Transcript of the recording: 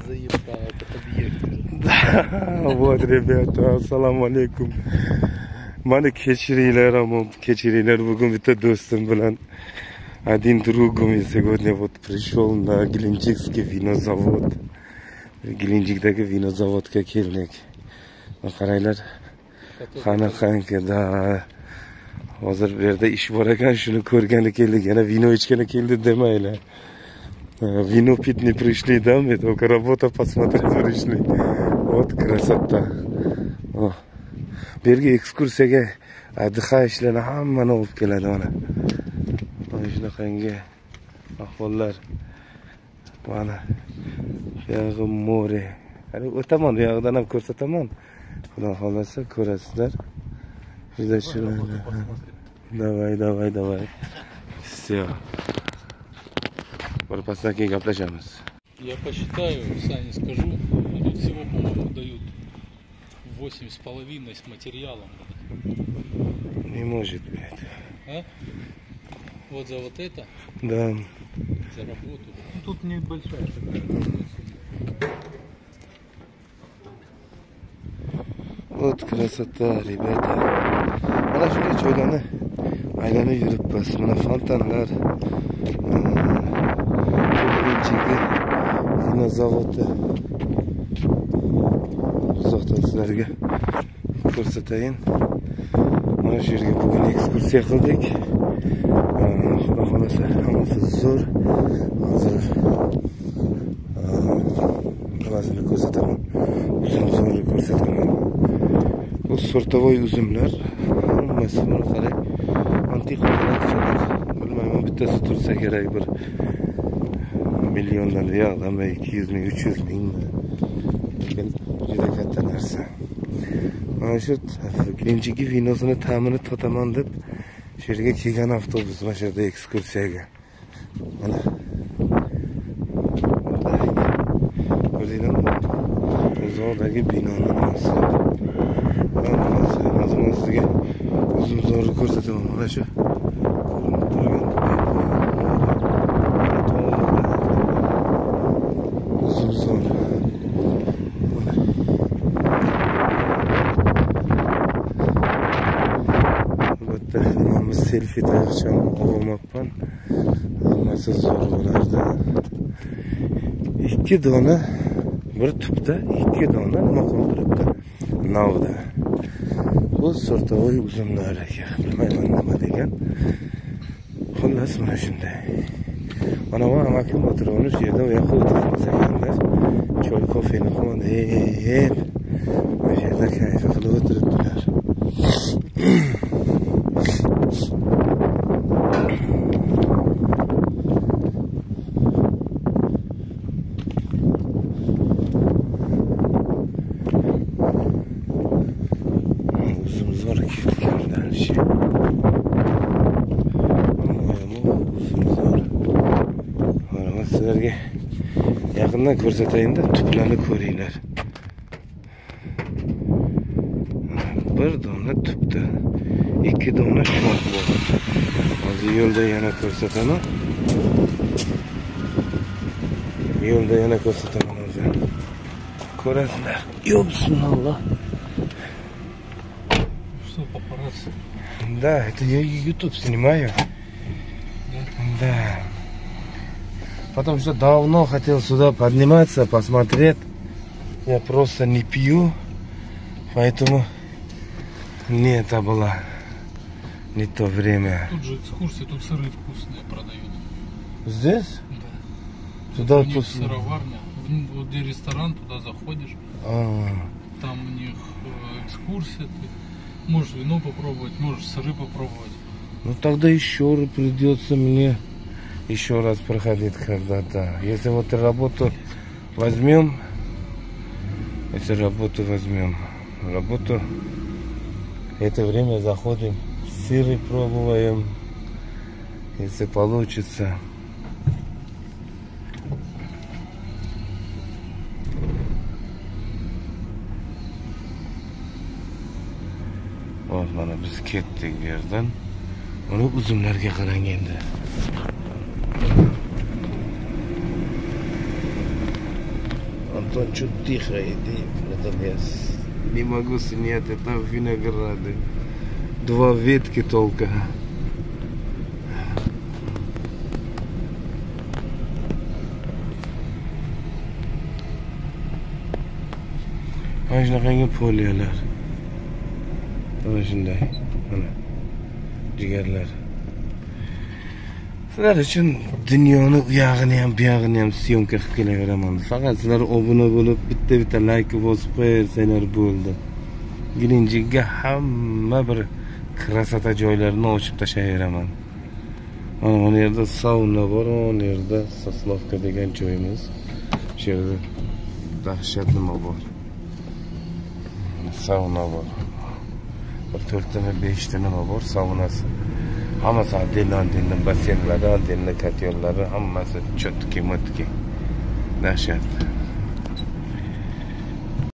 Заебал, этот объект. Вот, rебята, assalomu alaykum. Mani kechiringlar, bugun bitta do'stim bilan один другу сегодня вот пришел на Геленджикский винозавод. Геленджикdagi vinozavodga keldik. Qaranglar, qanaqangi da. Hozir bu yerda ish bor ekan, shuni ko'rgani keldik. Yana vino ichgani keldi demaylar. Вино пить не пришли, да, мы только работа посмотреть пришли. Вот красота. О. Berga ekskursiyaga adha ishlarni hammani olib keladi mana. Mana shunaqangi ahvollar. Mana yog'i more. Hali o'taman, bu yoqdan ham ko'rsataman. Xudo xolasa ko'rasizlar. Juda chiroyli. Давай. Все. Пасаки gaplashamiz. Я посчитаю, Сане скажу, тут всего, по-моему, дают 8,5 с материалом. Не может быть. А? Вот за вот это? Да. За работу. Ну, тут небольшая такая. Вот красота, ребята. Mana shunday joylarni aylanib yuribmiz. Mana fontanlar. Vinozavodi. Uzoqdan sizlarga ko'rsatayin. Mana shu yerga bugun ekskursiya qildik. Xudo xolasa hammasi zo'r. Hozir nimasini ko'rsataman. Uzum-uzumni ko'rsataman. Bu sortovoy uzumlar. Hammasi buni qarang. Antiqa qiladilar. Bilmayman, bittasi tursa kerak bir milyondan yo'qmi, 200 ming, 300 ming. Lekin juda katta narsa. Mana shu Glenjiki vinosini ta'mini totaman deb shu yerga kelgan avtobus mana shu yerda ekskursiyaga. Mana. Ko'rdinglarmi? Uzoqdagi binoning narsa. Hozir sizga uzun-zo'rni ko'rsataman. Mana shu selfie tayyorlasham olmoqman. Hammasi zo'r bo'lardi. 2 dona bir tupda 2 dona nima qoldiribdi? Navda. Bu sortovoy uzumlar ekan. Bilmayman nima degan. Xullas mana shunday. Mana bu amakim o'tiribdi shu yerda, u yoqqa o'tirmasaganlar. Choy, kofeni qilib, bu yerda kayf qilib o'tiribdilar. Sizlarga yaqindan ko'rsatayin-da, tuplarni ko'ringlar. Bir dona tupda 2 dona shox bor. Hozir yo'lda yana ko'rsataman. Hozir. Ko'rasizlar. Yo, bismillah. Что, папарацци? Да, это я YouTube снимаю. Да. Потому что давно хотел сюда подниматься, посмотреть. Я просто не пью, поэтому не это было не то время. Тут же экскурсии, тут сыры вкусные продают. Здесь? Да. Туда у них сыроварня. Вот где ресторан, туда заходишь. Там у них экскурсия. Ты можешь вино попробовать, можешь сыры попробовать. Ну тогда еще раз придется мне еще раз проходить когда-то. Если вот работу возьмем, это время заходим, сыры пробуем, если получится. Вот, mana biz ketdik bu yerdan. Uni uzumlarga qarang endi. Антон, что тихо, иди, это я не могу снять, это винограды. 2 ветки только. Mana shunaqangi poliyalar. Mana shunday. Mana jigarlar. Sizlar uchun dunyoni u yog'ini ham, bu yog'ini ham syomka qilib kelaveraman. Faqat sizlar obuna bo'lib, bitta like bosib qo'yarsanglar bo'ldi. Gelinjikka hamma bir krasota joylarini ochib tashlayveraman. Mana yerda sauna bor, mana yerda Sosnovka degan joyimiz. Shu yerda dahshat nima bor? Sauna bor. Bir 4 tane 5 tane nima bor saunasi. Hammasi oddelni basseynlari, oddelni kotyonlari, hammasi chotki-motki. Dahshat.